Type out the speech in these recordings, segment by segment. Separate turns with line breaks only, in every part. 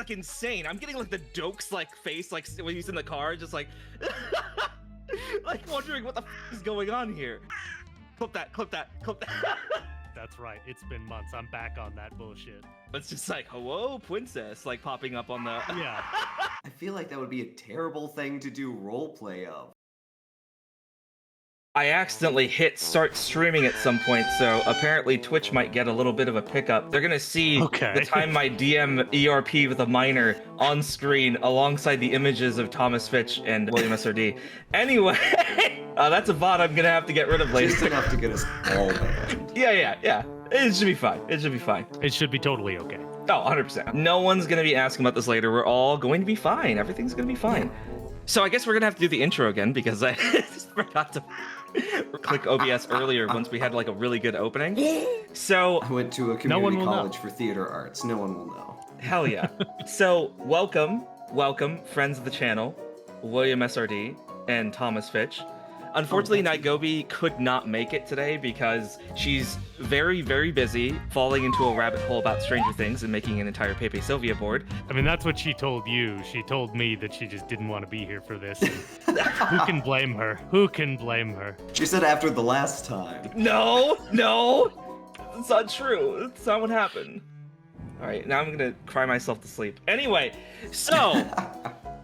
like insane. I'm getting like the dokes like face like when he's in the car, just like like wondering what the is going on here. Clip that.
That's right. It's been months. I'm back on that bullshit.
It's just like, hello, princess, like popping up on the.
Yeah.
I feel like that would be a terrible thing to do roleplay of.
I accidentally hit start streaming at some point, so apparently Twitch might get a little bit of a pickup. They're gonna see the time my DM ERP with a minor on screen alongside the images of Thomas Fitch and William SRD. Anyway, that's a bot I'm gonna have to get rid of later.
Just enough to get us all banned.
Yeah. It should be fine.
It should be totally okay.
Oh, 100%. No one's gonna be asking about this later. We're all going to be fine. Everything's gonna be fine. So I guess we're gonna have to do the intro again because I just forgot to click OBS earlier once we had like a really good opening. So
I went to a community college for theater arts. No one will know.
Hell yeah. So welcome, friends of the channel, William SRD and Thomas Fitch. Unfortunately, Naigobi could not make it today because she's very, very busy falling into a rabbit hole about Stranger Things and making an entire Pepe Sylvia board.
I mean, that's what she told you. She told me that she just didn't want to be here for this. Who can blame her?
She said after the last time.
No! It's not true. That's not what happened. All right, now I'm gonna cry myself to sleep. Anyway, so,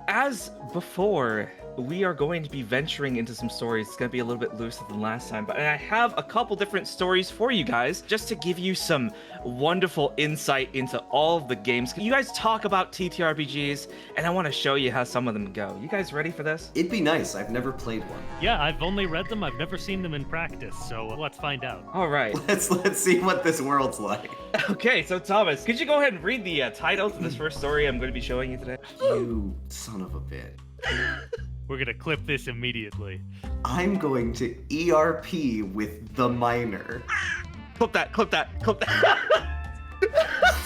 as before, we are going to be venturing into some stories. It's going to be a little bit looser than last time, but I have a couple different stories for you guys just to give you some wonderful insight into all of the games. You guys talk about TTRPGs, and I want to show you how some of them go. You guys ready for this?
It'd be nice. I've never played one.
Yeah, I've only read them. I've never seen them in practice, so let's find out.
All right.
Let's see what this world's like.
Okay, so Thomas, could you go ahead and read the title to this first story I'm going to be showing you today?
You son of a bitch.
We're gonna clip this immediately.
I'm going to ERP with the minor.
Clip that.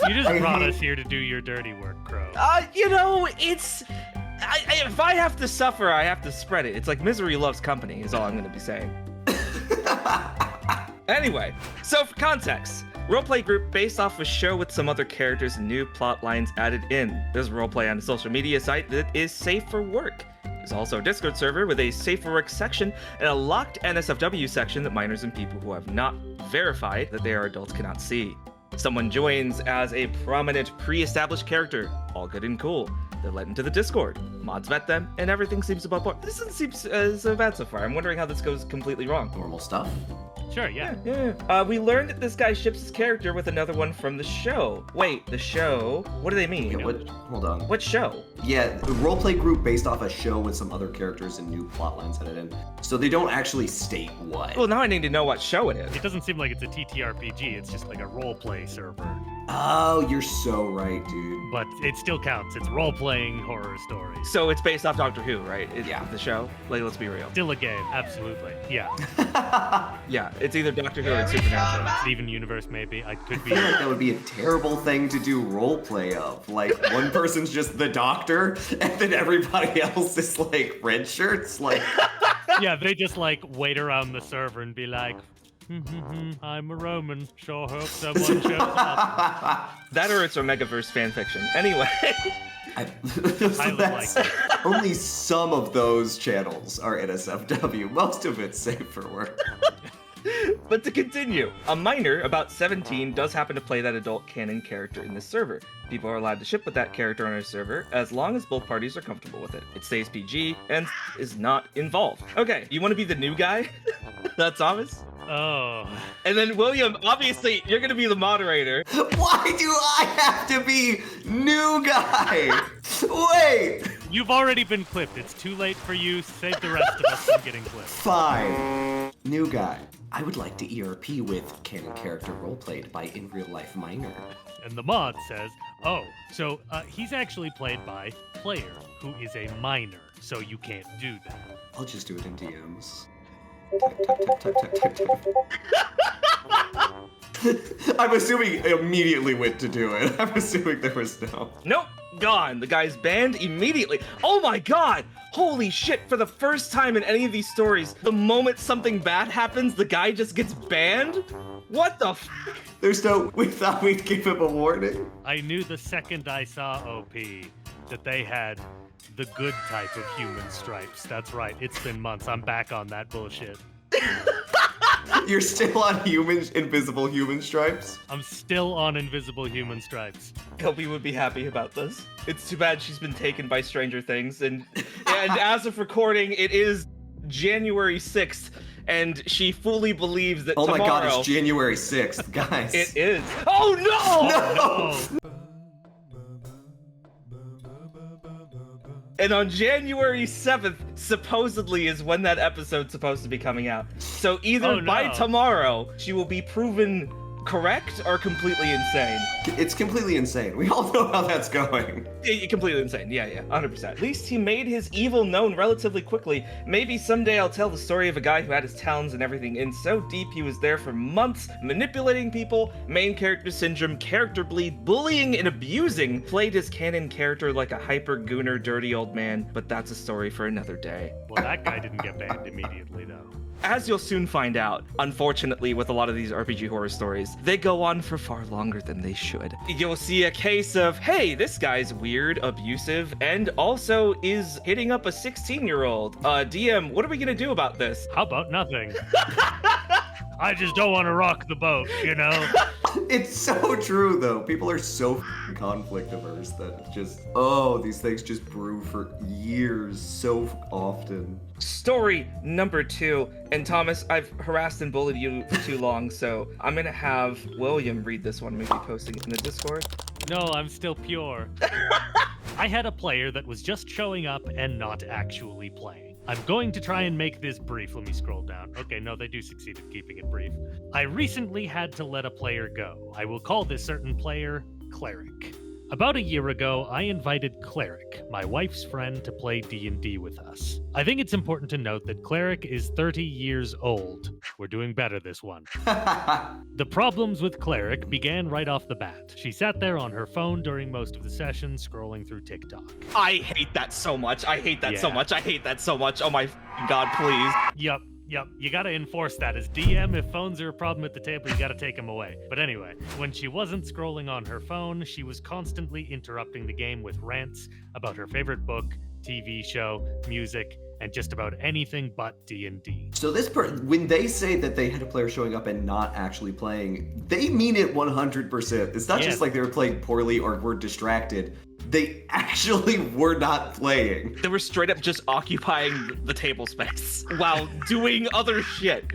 You just brought us here to do your dirty work, Crowe.
It's... if I have to suffer, I have to spread it. It's like misery loves company is all I'm going to be saying. Anyway, so for context, roleplay group based off a show with some other characters and new plot lines added in. There's roleplay on a social media site that is safe for work. There's also a Discord server with a safe for work section and a locked NSFW section that minors and people who have not verified that they are adults cannot see. Someone joins as a prominent pre-established character. All good and cool. They're let into the Discord. Mods vet them, and everything seems above board. This doesn't seem so bad so far. I'm wondering how this goes completely wrong.
Normal stuff.
Sure, yeah.
We learned that this guy ships his character with another one from the show. Wait, the show? What do they mean?
Yeah, hold on.
What show?
Yeah, the roleplay group based off a show with some other characters and new plot lines added in. So they don't actually state what.
Well, now I need to know what show it is.
It doesn't seem like it's a TTRPG. It's just like a roleplay server.
Oh, you're so right, dude.
But it still counts. It's role-playing horror stories.
So it's based off Doctor Who, right?
Yeah.
The show? Like, let's be real.
Still a game, absolutely. Yeah.
Yeah, it's either Doctor Who or Supernatural.
Steven Universe, maybe. I could
I
be.
feel like that would be a terrible thing to do roleplay of. Like, one person's just the doctor, and then everybody else is like red shirts. Like,
Yeah, they just like wait around the server and be like, I'm a Roman. Sure hope someone shows up.
That or it's Omegaverse fanfiction. Anyway.
Only some of those channels are NSFW. Most of it's safe for work.
But to continue, a minor, about 17, does happen to play that adult canon character in this server. People are allowed to ship with that character on our server as long as both parties are comfortable with it. It stays PG and is not involved. Okay, you want to be the new guy? That's Thomas?
Oh.
And then William, obviously, you're going to be the moderator.
Why do I have to be new guy? Wait!
You've already been clipped. It's too late for you. Save the rest of us from getting clipped.
Fine. New guy. I would like to ERP with canon character roleplayed by in real life minor.
And the mod says, oh, so he's actually played by player, who is a minor, so you can't do that.
I'll just do it in DMs. I'm assuming immediately went to do it. I'm assuming there was no.
Nope, gone. The guy's banned immediately. Oh my god! Holy shit, for the first time in any of these stories, the moment something bad happens, the guy just gets banned? What the
We thought we'd give him a warning.
I knew the second I saw OP that they had the good type of human stripes. That's right. It's been months. I'm back on that bullshit.
You're still on invisible human stripes?
I'm still on invisible human stripes.
Kobe would be happy about this. It's too bad she's been taken by Stranger Things, and as of recording, it is January 6th, and she fully believes that tomorrow...
Oh my god, it's January 6th, guys.
It is. Oh no!
No!
And on January 7th, supposedly is when that episode's supposed to be coming out. So either by tomorrow, she will be proven correct or completely insane.
It's completely insane. We all know how that's going.
Completely insane. Yeah, 100%. At least he made his evil known relatively quickly. Maybe someday I'll tell the story of a guy who had his talons and everything in so deep he was there for months, manipulating people, main character syndrome, character bleed, bullying and abusing, played his canon character like a hyper-gooner dirty old man, but that's a story for another day.
Well, that guy didn't get banned immediately, though.
As you'll soon find out, unfortunately, with a lot of these RPG horror stories, they go on for far longer than they should. You'll see a case of, hey, this guy's weird, abusive, and also is hitting up a 16-year-old. DM, what are we gonna do about this?
How about nothing? I just don't want to rock the boat, you know?
It's so true, though. People are so conflict averse that these things just brew for years so often.
Story number 2, and Thomas, I've harassed and bullied you for too long, so I'm gonna have William read this one, maybe posting it in the Discord.
No, I'm still pure. I had a player that was just showing up and not actually playing. I'm going to try and make this brief. Let me scroll down. Okay, no, they do succeed at keeping it brief. I recently had to let a player go. I will call this certain player Cleric. About a year ago, I invited Cleric, my wife's friend, to play D&D with us. I think it's important to note that Cleric is 30 years old. We're doing better this one. The problems with Cleric began right off the bat. She sat there on her phone during most of the session, scrolling through TikTok.
I hate that so much. I hate that so much. I hate that so much. Oh my god, please.
Yep, you gotta enforce that. As DM, if phones are a problem at the table, you gotta take them away. But anyway, when she wasn't scrolling on her phone, she was constantly interrupting the game with rants about her favorite book, TV show, music, and just about anything but D&D.
So when they say that they had a player showing up and not actually playing, they mean it 100%. It's not just like they were playing poorly or were distracted. They actually were not playing.
They were straight up just occupying the table space while doing other shit.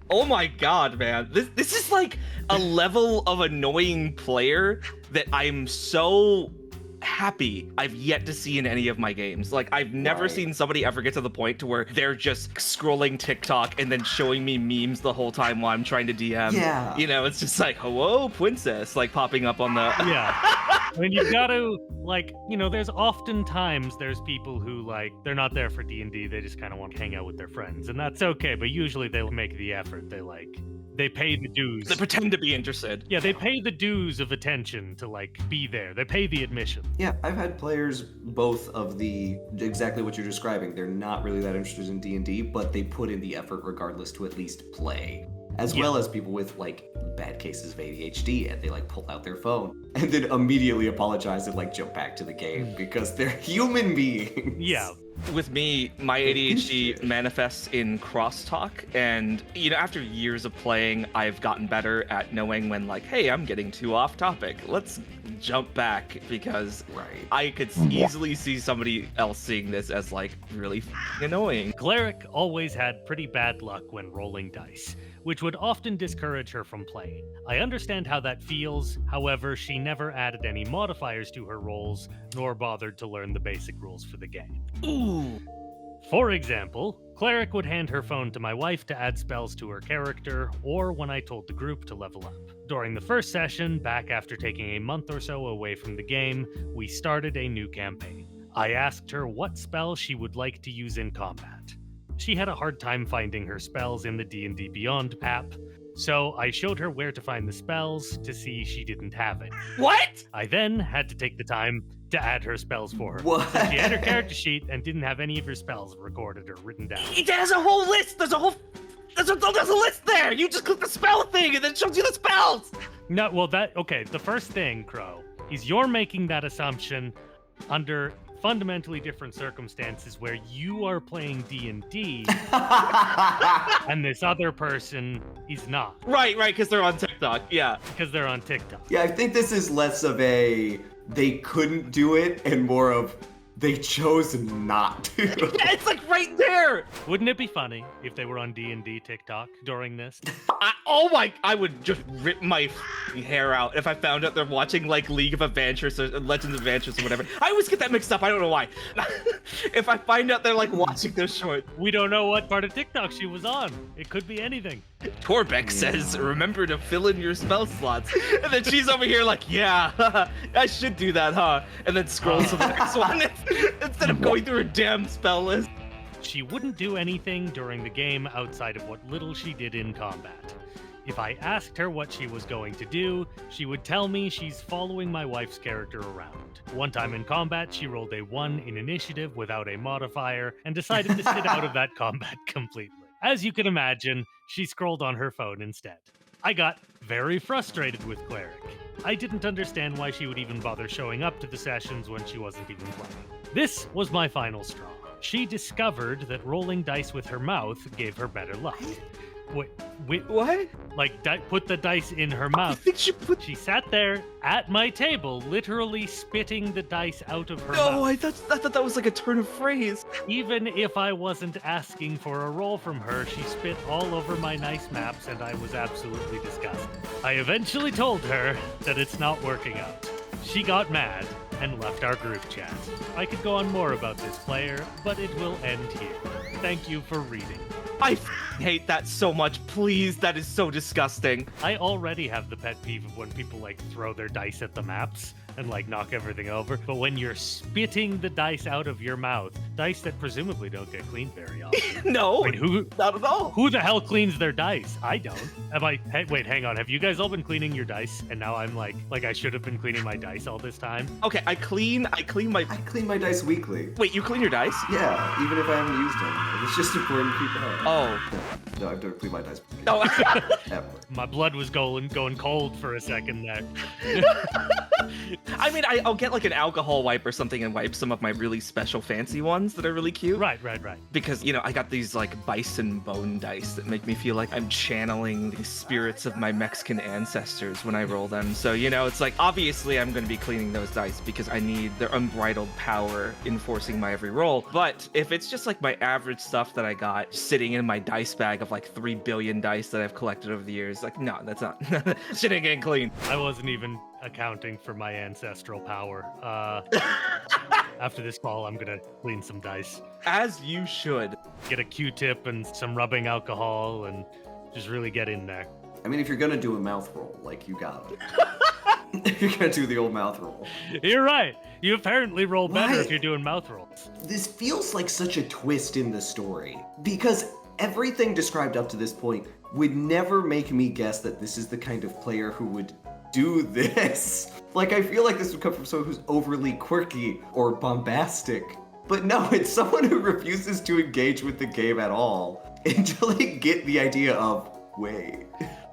Oh my god, man. This is like a level of annoying player that I'm so happy I've yet to see in any of my games. Like, I've never seen somebody ever get to the point to where they're just scrolling TikTok and then showing me memes the whole time while I'm trying to DM.
Yeah.
You know, it's just like, hello, princess, like popping up on the...
Yeah. I mean, you've got to, like, you know, there's people who, like, they're not there for D&D, they just kind of want to hang out with their friends, and that's okay, but usually they'll make the effort. They pay the dues.
They pretend to be interested.
Yeah, they pay the dues of attention to, like, be there. They pay the admission.
Yeah, I've had players both of exactly what you're describing. They're not really that interested in D&D, but they put in the effort regardless to at least play. As well as people with, like, bad cases of ADHD, and they, like, pull out their phone and then immediately apologize and, like, jump back to the game because they're human beings.
Yeah.
With me, my ADHD manifests in crosstalk, and, you know, after years of playing, I've gotten better at knowing when, like, hey, I'm getting too off topic. Let's jump back, because I could easily see somebody else seeing this as, like, really annoying.
Cleric always had pretty bad luck when rolling dice, which would often discourage her from playing. I understand how that feels, however, she never added any modifiers to her rolls, nor bothered to learn the basic rules for the game.
Ooh.
For example, Cleric would hand her phone to my wife to add spells to her character, or when I told the group to level up. During the first session, back after taking a month or so away from the game, we started a new campaign. I asked her what spell she would like to use in combat. She had a hard time finding her spells in the D&D Beyond app, so I showed her where to find the spells to see she didn't have it.
What?
I then had to take the time to add her spells for her.
What?
She had her character sheet and didn't have any of her spells recorded or written down.
It has a whole list. There's a whole There's a list there. You just click the spell thing, and then it shows you the spells.
No, well, okay. The first thing, Crowe, is you're making that assumption under fundamentally different circumstances where you are playing D&D and this other person is not.
Right, because they're on TikTok. Yeah.
Because they're on TikTok.
Yeah, I think this is less of a they couldn't do it and more of they chose not to.
Yeah, it's like right there.
Wouldn't it be funny if they were on D&D TikTok during this?
I would just rip my hair out if I found out they're watching like League of Adventures or Legends of Adventures or whatever. I always get that mixed up. I don't know why. If I find out they're like watching those shorts.
We don't know what part of TikTok she was on. It could be anything.
Torbeck says, remember to fill in your spell slots. And then she's over here like, yeah, I should do that, huh? And then scrolls to the next one instead of going through her damn spell list.
She wouldn't do anything during the game outside of what little she did in combat. If I asked her what she was going to do, she would tell me she's following my wife's character around. One time in combat, she rolled a 1 in initiative without a modifier and decided to sit out of that combat completely. As you can imagine, she scrolled on her phone instead. I got very frustrated with Cleric. I didn't understand why she would even bother showing up to the sessions when she wasn't even playing. This was my final straw. She discovered that rolling dice with her mouth gave her better luck. Wait,
what?
Like, put the dice in her
I
mouth.
think
She sat there at my table, literally spitting the dice out of her mouth.
Oh, I thought that was like a turn of phrase.
Even if I wasn't asking for a roll from her, she spit all over my nice maps, and I was absolutely disgusted. I eventually told her that it's not working out. She got mad and left our group chat. I could go on more about this player, but it will end here. Thank you for reading.
I hate that so much. Please, that is so disgusting.
I already have the pet peeve of when people like throw their dice at the maps and like knock everything over. But when you're spitting the dice out of your mouth, dice that presumably don't get cleaned very often.
No,
Wait,
not at all.
who the hell cleans their dice? I don't. Wait, hang on. Have you guys all been cleaning your dice? And now I'm like I should have been cleaning my dice all this time.
Okay, I clean my...
I clean my dice weekly.
Wait, you clean your dice?
Yeah, even if I haven't used them. It's just important to keep it up.
Oh.
No, I don't clean my dice.
Oh.
Ever.
My blood was going cold for a second there.
I mean, I'll get like an alcohol wipe or something and wipe some of my really special fancy ones that are really cute.
Right.
Because, I got these like bison bone dice that make me feel like I'm channeling the spirits of my Mexican ancestors when I roll them. So, it's like, obviously I'm going to be cleaning those dice because I need their unbridled power enforcing my every roll. But if it's just like my average stuff that I got sitting in my dice bag of like 3 billion dice that I've collected over the years, like, no, that's not, shit ain't getting clean.
I wasn't even accounting for my ancestral power. After this call, I'm gonna clean some dice.
As you should.
Get a Q-tip and some rubbing alcohol and just really get in there.
I mean, if you're gonna do a mouth roll, like, you got it. You're gonna do the old mouth roll.
You're right. You apparently roll better
Why?
if you're doing mouth rolls.
This feels like such a twist in the story, because everything described up to this point would never make me guess that this is the kind of player who would do this. Like, I feel like this would come from someone who's overly quirky or bombastic. But no, it's someone who refuses to engage with the game at all until they get the idea of, wait.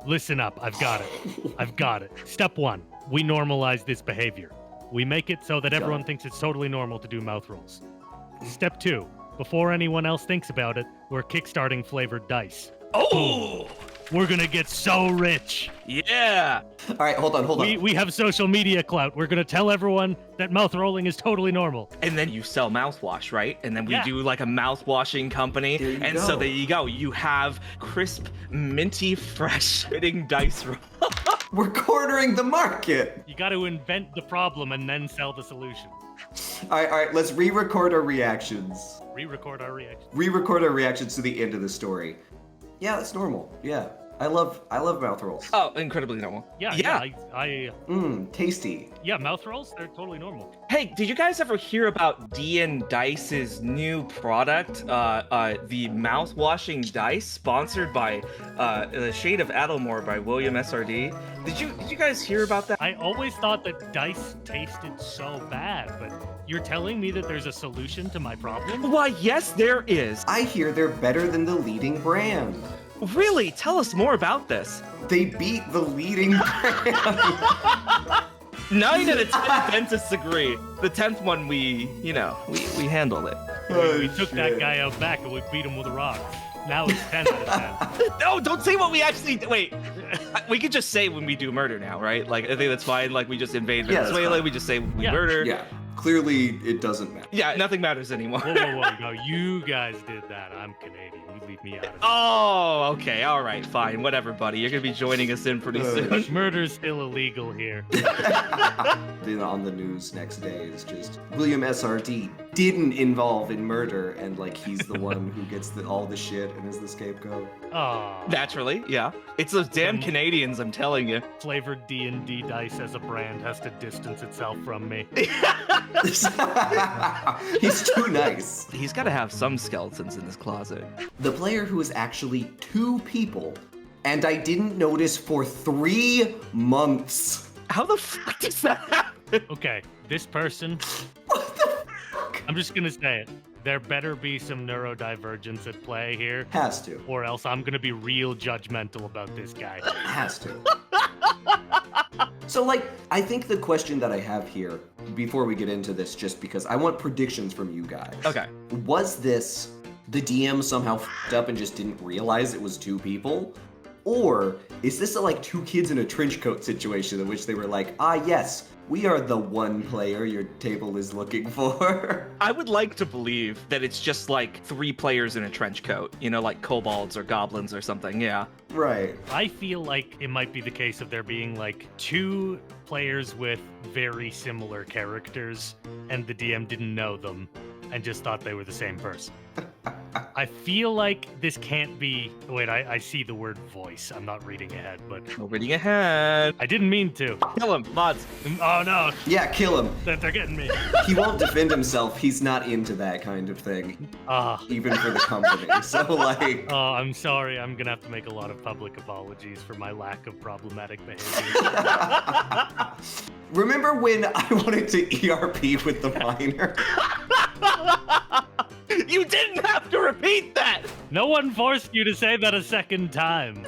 Listen up, I've got it. Step 1, we normalize this behavior. We make it so that everyone thinks it's totally normal to do mouth rolls. Step 2, before anyone else thinks about it, we're kickstarting flavored dice.
Oh!
We're gonna get so rich.
Yeah!
All right, hold on.
We have social media clout. We're gonna tell everyone that mouth rolling is totally normal.
And then you sell mouthwash, right? And then we
Yeah.
do like a mouthwashing company.
There you
and
go.
so there you go. You have crisp, minty, fresh fitting dice roll.
We're cornering the market.
You gotta invent the problem and then sell the solution.
All right, let's re-record our reactions.
Re-record our reaction.
Re-record our reactions to the end of the story. Yeah, that's normal. Yeah. I love mouth rolls.
Oh, incredibly normal.
Yeah.
Tasty.
Yeah, mouth rolls, they're totally normal.
Hey, did you guys ever hear about D&Dice's new product, the mouth-washing dice, sponsored by The Shade of Adelmore by William SRD? Did you guys hear about that?
I always thought that dice tasted so bad, but you're telling me that there's a solution to my problem?
Why, yes, there is.
I hear they're better than the leading brand.
Really? Tell us more about this.
They beat the leading brand.
9 out of 10 dentists agree. The 10th one, we handled it.
We took that guy out back and we beat him with rocks. Now it's 10 out of 10.
No, don't say what we actually wait. We could just say when we do murder now, right? Like, I think that's fine. Like, we just invade Venezuela. We just say we murder.
Yeah. Clearly, it doesn't matter.
Yeah, nothing matters anymore.
Whoa. No, you guys did that. I'm Canadian. You leave me out of it.
Oh, okay. All right, fine. Whatever, buddy. You're going to be joining us in pretty soon.
Murder's still illegal here.
Then on the news next day is just William SRD didn't involve in murder, and like he's the one who gets all the shit and is the scapegoat.
Oh.
Naturally, yeah. It's those damn Canadians, I'm telling you.
Flavored D&D dice as a brand has to distance itself from me.
He's too nice.
He's got to have some skeletons in his closet.
The player who is actually 2 people, and I didn't notice for 3 months.
How the fuck does that happen?
Okay, this person,
What the fuck?
I'm just gonna say it. There better be some neurodivergence at play here,
Has to.
or else I'm gonna be real judgmental about this guy.
Has to. So, like, I think the question that I have here, before we get into this, just because I want predictions from you guys.
Okay.
Was this the DM somehow f***ed up and just didn't realize it was 2 people? Or is this a, like, 2 kids in a trench coat situation in which they were like, yes, we are the one player your table is looking for?
I would like to believe that it's just like 3 players in a trench coat, like kobolds or goblins or something, yeah.
Right.
I feel like it might be the case of there being like 2 players with very similar characters, and the DM didn't know them and just thought they were the same person. I feel like this can't be. Wait, I see the word voice. I'm not reading ahead, but
No reading ahead.
I didn't mean to.
Kill him, mods.
Oh no,
Yeah, kill him.
they're getting me.
He won't defend himself. He's not into that kind of thing, even for the company. So, like...
Oh, I'm sorry. I'm gonna have to make a lot of public apologies for my lack of problematic behavior.
Remember when I wanted to ERP with the minor?
You didn't have to repeat that!
No one forced you to say that a second time.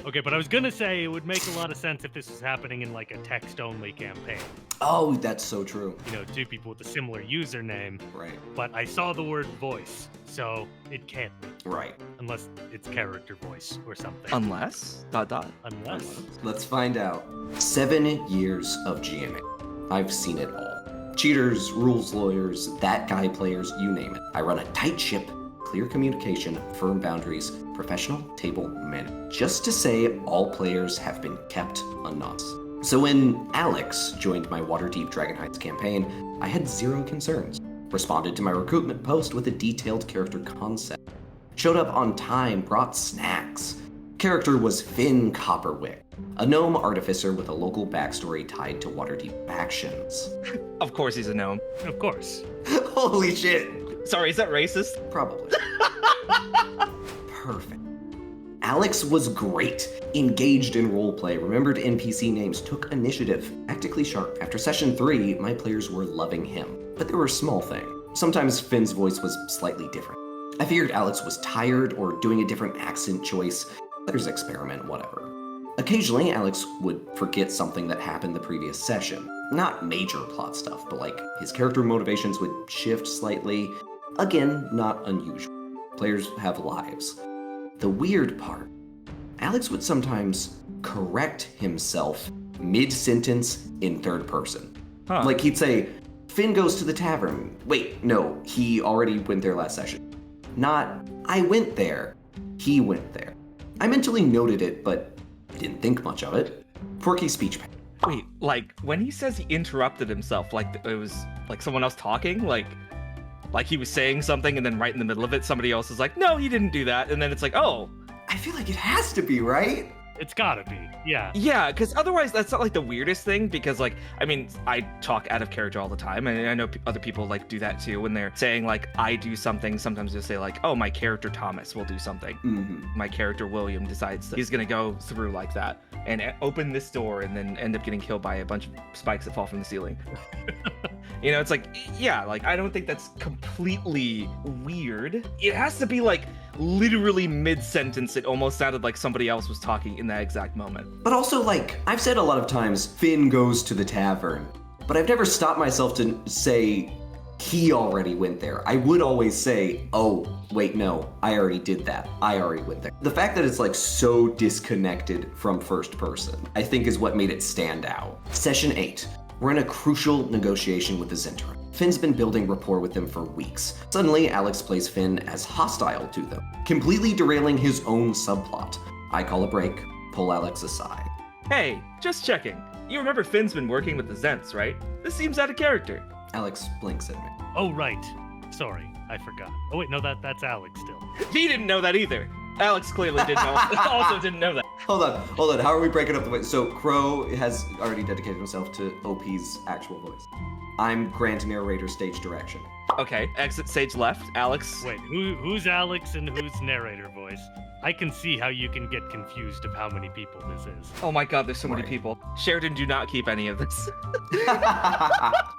Okay, but I was gonna say it would make a lot of sense if this was happening in like a text-only campaign.
Oh, that's so true.
2 people with a similar username.
Right.
But I saw the word voice, so it can't be.
Right.
Unless it's character voice or something.
Unless... ...
Unless.
Let's find out. 7 years of GMing. I've seen it all. Cheaters, rules lawyers, that guy players, you name it. I run a tight ship, clear communication, firm boundaries, professional table management. Just to say all players have been kept anonymous. So when Alex joined my Waterdeep Dragon Heights campaign, I had 0 concerns. Responded to my recruitment post with a detailed character concept. Showed up on time, brought snacks. Character was Finn Copperwick, a gnome artificer with a local backstory tied to Waterdeep factions.
Of course he's a gnome.
Of course.
Holy shit!
Sorry, is that racist?
Probably. Perfect. Alex was great. Engaged in roleplay, remembered NPC names, took initiative, tactically sharp. After session 3, my players were loving him. But there were small things. Sometimes Finn's voice was slightly different. I figured Alex was tired or doing a different accent choice. Others experiment, whatever. Occasionally, Alex would forget something that happened the previous session. Not major plot stuff, but like his character motivations would shift slightly. Again, not unusual. Players have lives. The weird part, Alex would sometimes correct himself mid-sentence in 3rd person.
Huh.
Like he'd say, Finn goes to the tavern. Wait, no, he already went there last session. Not, I went there. He went there. I mentally noted it, but I didn't think much of it. Quirky speech pattern.
Wait, like, when he says he interrupted himself, like, it was, like, someone else talking? Like he was saying something, and then right in the middle of it, somebody else is like, no, he didn't do that. And then it's like, oh.
I feel like it has to be, right?
It's gotta be, yeah.
Yeah, because otherwise that's not like the weirdest thing, because like, I mean, I talk out of character all the time, and I know other people like do that too when they're saying like, I do something, sometimes they'll say like, oh, my character Thomas will do something.
Mm-hmm.
My character William decides that he's gonna go through like that and open this door and then end up getting killed by a bunch of spikes that fall from the ceiling. It's like, yeah, like, I don't think that's completely weird. It has to be like literally mid-sentence, it almost sounded like somebody else was talking in that exact moment.
But also, like, I've said a lot of times, Finn goes to the tavern, but I've never stopped myself to say he already went there. I would always say, oh, wait, no, I already did that. I already went there. The fact that it's like so disconnected from first person, I think is what made it stand out. Session 8. We're in a crucial negotiation with the Zentrum. Finn's been building rapport with them for weeks. Suddenly, Alex plays Finn as hostile to them, completely derailing his own subplot. I call a break, pull Alex aside.
Hey, just checking. You remember Finn's been working with the Zents, right? This seems out of character.
Alex blinks at me.
Oh, right. Sorry, I forgot. Oh, wait, no, that's Alex still.
He didn't know that either. Alex clearly didn't know. Also didn't know that.
Hold on. How are we breaking up the voice? So Crowe has already dedicated himself to OP's actual voice. I'm Grand Narrator stage direction.
Okay, exit stage left. Alex.
Wait, who's Alex and who's narrator voice? I can see how you can get confused of how many people this is.
Oh my god, there's so many
Right.
people. Sheridan, do not keep any of this.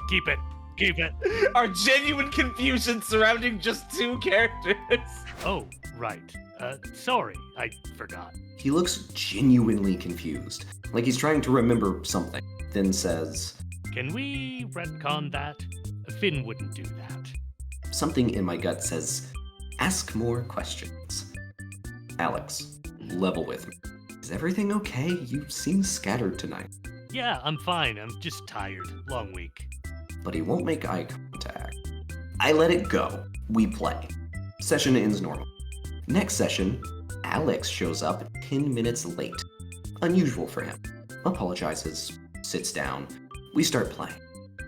Keep it.
Our genuine confusion surrounding just two characters.
Oh, right. Sorry, I forgot.
He looks genuinely confused, like he's trying to remember something, then says,
Can we retcon that? Finn wouldn't do that.
something in my gut says, ask more questions. Alex, level with me. Is everything okay? You seem scattered tonight.
Yeah, I'm fine. I'm just tired. Long week.
But he won't make eye contact. I let it go. We play. Session ends normal. Next session, Alex shows up 10 minutes late. Unusual for him. Apologizes, sits down. We start playing.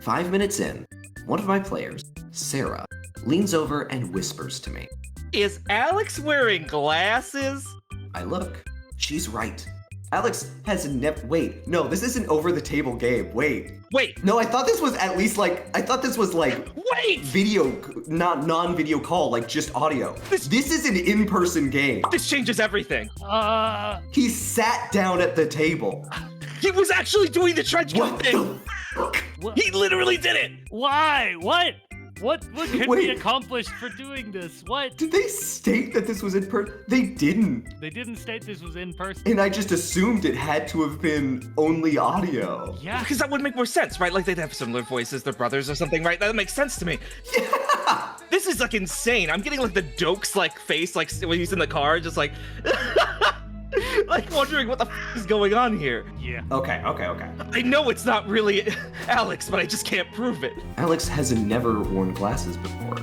5 minutes in, one of my players, Sarah, leans over and whispers to me.
Is Alex wearing glasses?
I look. She's right. Alex has never. Wait, no, this isn't over the table game. Wait. No, I thought this was at least like.
Wait!
Video, not non-video call, like just audio. This is an in-person game.
This changes everything.
He sat down at the table.
He was actually doing the trench coat
What
thing.
the fuck?
What?
He literally did it.
Why? What could
Wait.
be accomplished for doing this? What?
Did they state that this was in person? They didn't.
They didn't state this was in person.
And I just assumed it had to have been only audio.
Yeah.
Because that would make more sense, right? Like they'd have similar voices, they're brothers or something, right? That makes sense to me.
Yeah.
This is like insane. I'm getting like the Dokes like face, like when he's in the car, just like, like wondering what the is going on here.
Yeah.
Okay.
I know it's not really Alex, but I just can't prove it.
Alex has never worn glasses before.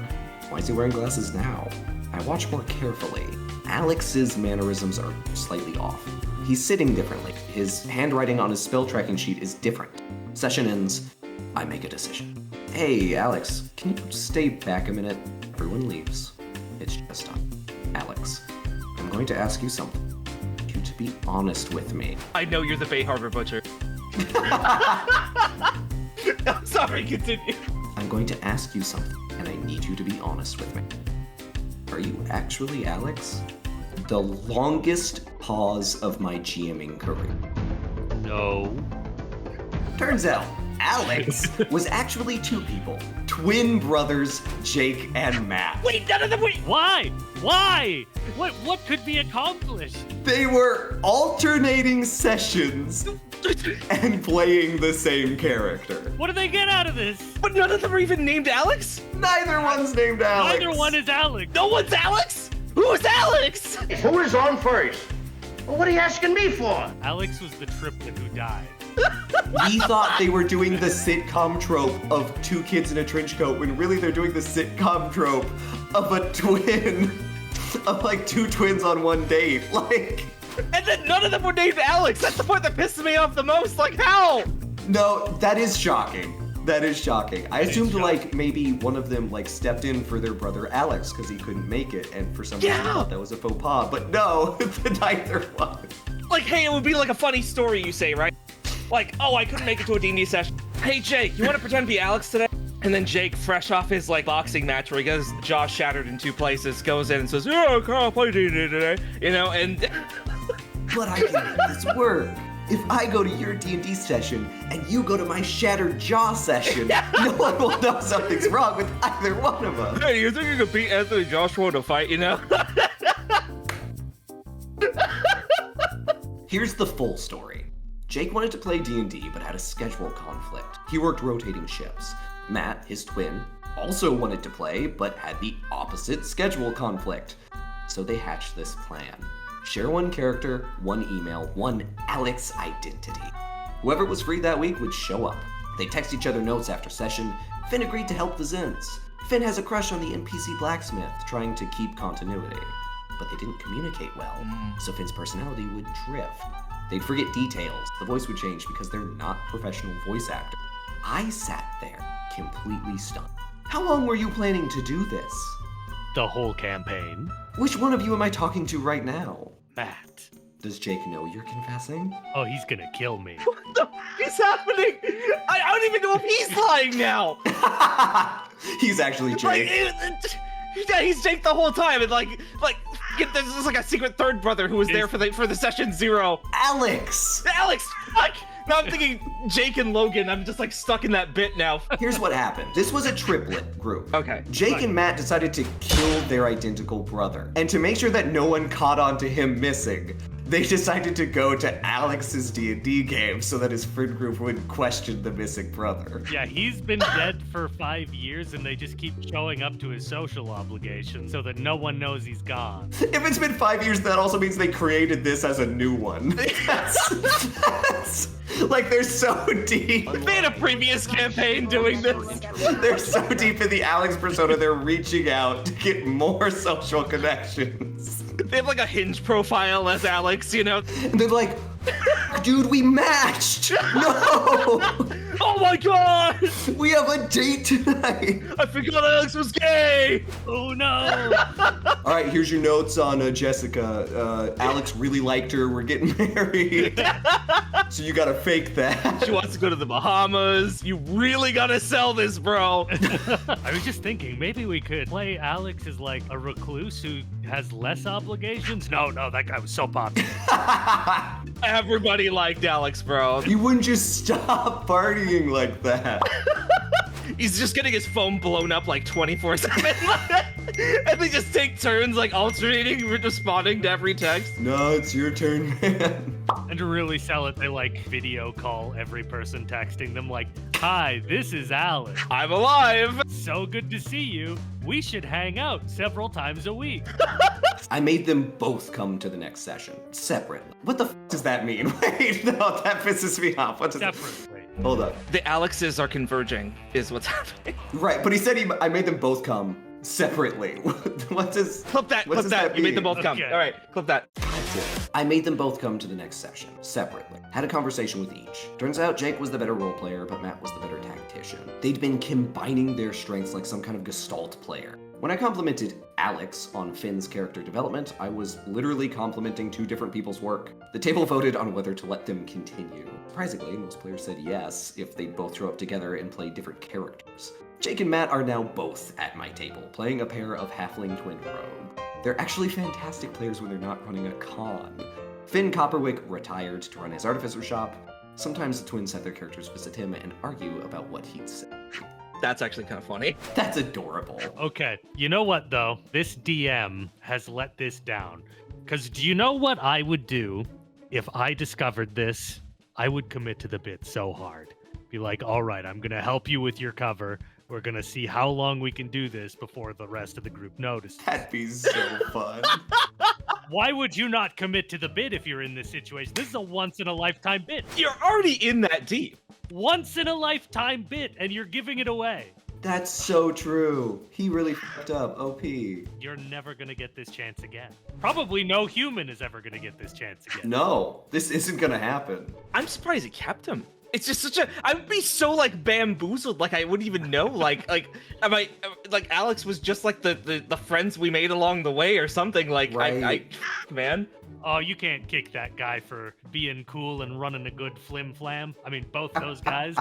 Why is he wearing glasses now? I watch more carefully. Alex's mannerisms are slightly off. He's sitting differently. His handwriting on his spell tracking sheet is different. Session ends. I make a decision. Hey, Alex, can you stay back a minute? Everyone leaves. It's just us. Alex, I'm going to ask you something. I need you to be honest with me.
I know you're the Bay Harbor Butcher. I'm sorry, continue.
I'm going to ask you something, and I need you to be honest with me. Are you actually Alex? The longest pause of my GMing career.
No.
Turns out, Alex was actually two people. Twin brothers, Jake and Matt.
Wait, none of them. Wait.
Why? What could be accomplished?
They were alternating sessions and playing the same character.
What do they get out of this?
But none of them are even named Alex.
Neither one's named Alex.
Neither one is Alex.
No one's Alex. Who's Alex?
Who is on first? Well, what are you asking me for?
Alex was the triplet who died.
We thought they were doing the sitcom trope of two kids in a trench coat when really they're doing the sitcom trope of a twin, of like two twins on one date. Like,
And then none of them were named Alex. That's the part that pisses me off the most. Like, how?
no, that is shocking. That is shocking. I assumed
shocking.
like maybe one of them like stepped in for their brother Alex because he couldn't make it, and for some reason
Yeah.
thought that was a faux pas. But no, neither one.
Like, hey, it would be like a funny story you say, right? Like, oh, I couldn't make it to a D&D session. Hey, Jake, you want to pretend to be Alex today? And then Jake, fresh off his like boxing match where he gets his jaw shattered in two places, goes in and says, "Yeah, I can't play D&D today," you know, and
But I can make this work. If I go to your D&D session and you go to my shattered jaw session, no one will know something's wrong with either one of us.
hey, you think you could beat Anthony Joshua in a fight, you know?
Here's the full story. Jake wanted to play D&D but had a schedule conflict. He worked rotating shifts. Matt, his twin, also wanted to play but had the opposite schedule conflict. So they hatched this plan. Share one character, one email, one Alex identity. Whoever was free that week would show up. They text each other notes after session. Finn agreed to help the Zins. Finn has a crush on the NPC blacksmith, trying to keep continuity. But they didn't communicate well, so Finn's personality would drift. They'd forget details, the voice would change because they're not professional voice actors. I sat there, completely stunned. How long were you planning to do this?
The whole campaign.
Which one of you am I talking to right now?
Matt.
Does Jake know you're confessing?
Oh, he's gonna kill me.
What the f is happening? I don't even know if he's lying now.
He's actually Jake.
Yeah, he's Jake the whole time, and there's like a secret third brother who was there for the session 0.
Alex!
Alex, fuck! Now I'm thinking Jake and Logan. I'm just like stuck in that bit now.
Here's what happened. This was a triplet group.
Okay.
Jake and Matt decided to kill their identical brother. And to make sure that no one caught on to him missing, they decided to go to Alex's D&D game so that his friend group would question the missing brother.
Yeah, he's been dead for 5 years and they just keep showing up to his social obligations so that no one knows he's gone.
If it's been 5 years, that also means they created this as a new one. That's like, they're so deep.
They had a previous campaign doing this.
They're so deep in the Alex persona, they're reaching out to get more social connections.
They have like a Hinge profile as Alex, you know?
And they're like, dude, we matched! No!
Oh my god!
We have a date tonight!
I forgot Alex was gay!
Oh no!
Alright, here's your notes on Jessica. Alex really liked her, we're getting married. So you gotta fake that.
She wants to go to the Bahamas. You really gotta sell this, bro.
I was just thinking, maybe we could play Alex as like a recluse who has less obligations. No, that guy was so popular.
Everybody liked Alex, bro.
You wouldn't just stop partying like that.
He's just getting his phone blown up like 24/7. And they just take turns like alternating, responding to every text.
No, it's your turn, man.
And to really sell it, they like video call every person texting them like, "Hi, this is Alex.
I'm alive.
So good to see you. We should hang out several times a week."
I made them both come to the next session, separately. What the f does that mean? Wait, no, that pisses me off. What does
Separately.
Hold up.
The Alexes are converging, is what's happening.
Right, but he said I made them both come separately. What does...
Clip that,
what
clip
does
that. You made them
mean?
both come.
Okay.
All right, clip that.
I made them both come to the next session, separately. Had a conversation with each. Turns out Jake was the better role player, but Matt was the better tactician. They'd been combining their strengths like some kind of Gestalt player. When I complimented Alex on Finn's character development, I was literally complimenting two different people's work. The table voted on whether to let them continue. Surprisingly, most players said yes if they'd both show up together and play different characters. Jake and Matt are now both at my table, playing a pair of halfling twin rogue. They're actually fantastic players when they're not running a con. Finn Copperwick retired to run his artificer shop. Sometimes the twins have their characters visit him and argue about what he'd say.
That's actually kind of funny.
That's adorable.
Okay, you know what though? This DM has let this down. Because do you know what I would do if I discovered this? I would commit to the bit so hard. Be like, all right, I'm going to help you with your cover. We're going to see how long we can do this before the rest of the group notices.
That'd be so fun.
Why would you not commit to the bit if you're in this situation? This is a once-in-a-lifetime bit.
You're already in that deep.
Once-in-a-lifetime bit, and you're giving it away.
That's so true. He really fucked up, OP.
You're never going to get this chance again. Probably no human is ever going to get this chance again.
No, this isn't gonna happen.
I'm surprised he kept him. It's just such a. I would be so like bamboozled, like I wouldn't even know. Like Alex was just like the friends we made along the way or something. Like
Right.
Man.
Oh, you can't kick that guy for being cool and running a good flim flam. I mean, both those guys.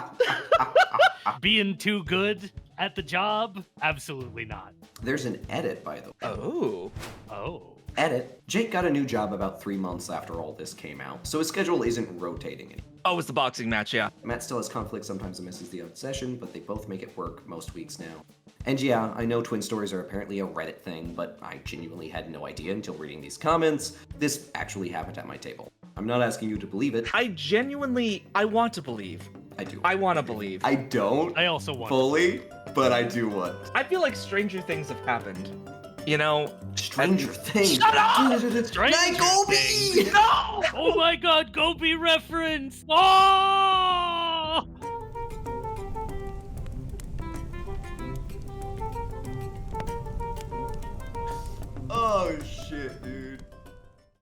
Being too good at the job? Absolutely not.
There's an edit, by the way.
Oh.
Oh.
Edit. Jake got a new job about 3 months after all this came out, so his schedule isn't rotating anymore.
Oh, it's the boxing match, yeah.
Matt still has conflict sometimes and misses the odd session, but they both make it work most weeks now. And yeah, I know twin stories are apparently a Reddit thing, but I genuinely had no idea until reading these comments. This actually happened at my table. I'm not asking you to believe it.
I want to believe.
I do.
I want to believe.
I don't
I also want
fully, but I do want.
I feel like stranger things have happened. You know?
Stranger Things.
Shut up!
Stranger
Night Gobi!
Things.
No!
Oh my god, Gobi reference! Oh!
Oh shit, dude.